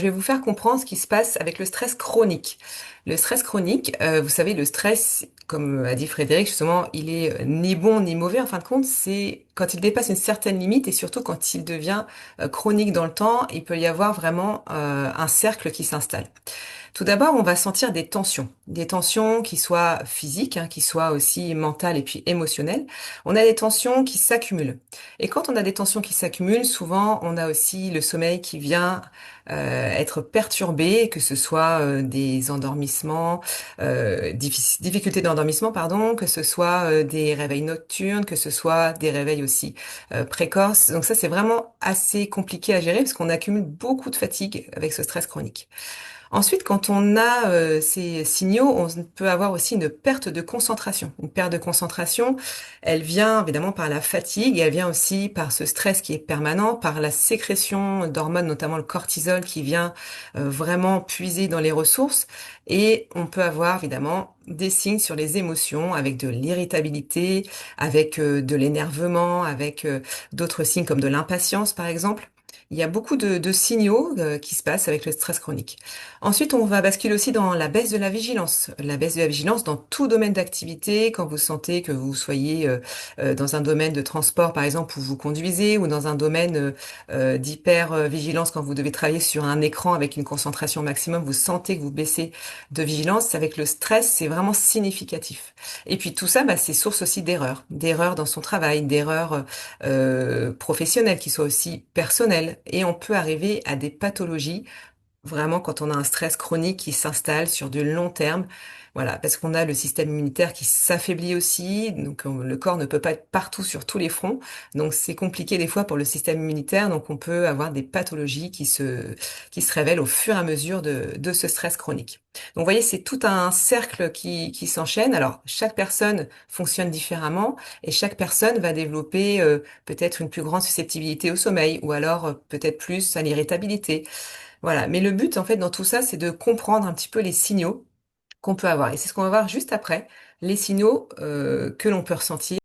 je vais vous faire comprendre ce qui se passe avec le stress chronique. Le stress chronique, vous savez, le stress, comme a dit Frédéric, justement, il est ni bon ni mauvais. En fin de compte, c'est quand il dépasse une certaine limite et surtout quand il devient chronique dans le temps, il peut y avoir vraiment un cercle qui s'installe. Tout d'abord, on va sentir des tensions qui soient physiques, hein, qui soient aussi mentales et puis émotionnelles. On a des tensions qui s'accumulent. Et quand on a des tensions qui s'accumulent, souvent, on a aussi le sommeil qui vient être perturbé, que ce soit des endormissements, difficultés d'endormissement, pardon, que ce soit des réveils nocturnes, que ce soit des réveils aussi précoces. Donc ça, c'est vraiment assez compliqué à gérer parce qu'on accumule beaucoup de fatigue avec ce stress chronique. Ensuite, quand on a ces signaux, on peut avoir aussi une perte de concentration. Une perte de concentration, elle vient évidemment par la fatigue et elle vient aussi par ce stress qui est permanent, par la sécrétion d'hormones, notamment le cortisol qui vient vraiment puiser dans les ressources. Et on peut avoir évidemment des signes sur les émotions avec de l'irritabilité, avec de l'énervement, avec d'autres signes comme de l'impatience par exemple. Il y a beaucoup de signaux qui se passent avec le stress chronique. Ensuite, on va basculer aussi dans la baisse de la vigilance. La baisse de la vigilance dans tout domaine d'activité, quand vous sentez que vous soyez dans un domaine de transport, par exemple, où vous conduisez, ou dans un domaine d'hyper-vigilance, quand vous devez travailler sur un écran avec une concentration maximum, vous sentez que vous baissez de vigilance. Avec le stress, c'est vraiment significatif. Et puis tout ça, bah, c'est source aussi d'erreurs dans son travail, d'erreurs professionnelles, qui soient aussi personnelles. Et on peut arriver à des pathologies vraiment, quand on a un stress chronique qui s'installe sur du long terme, voilà, parce qu'on a le système immunitaire qui s'affaiblit aussi, donc le corps ne peut pas être partout sur tous les fronts, donc c'est compliqué des fois pour le système immunitaire, donc on peut avoir des pathologies qui se révèlent au fur et à mesure de ce stress chronique. Donc vous voyez, c'est tout un cercle qui s'enchaîne. Alors chaque personne fonctionne différemment et chaque personne va développer peut-être une plus grande susceptibilité au sommeil ou alors peut-être plus à l'irritabilité. Voilà, mais le but en fait dans tout ça, c'est de comprendre un petit peu les signaux qu'on peut avoir. Et c'est ce qu'on va voir juste après, les signaux que l'on peut ressentir.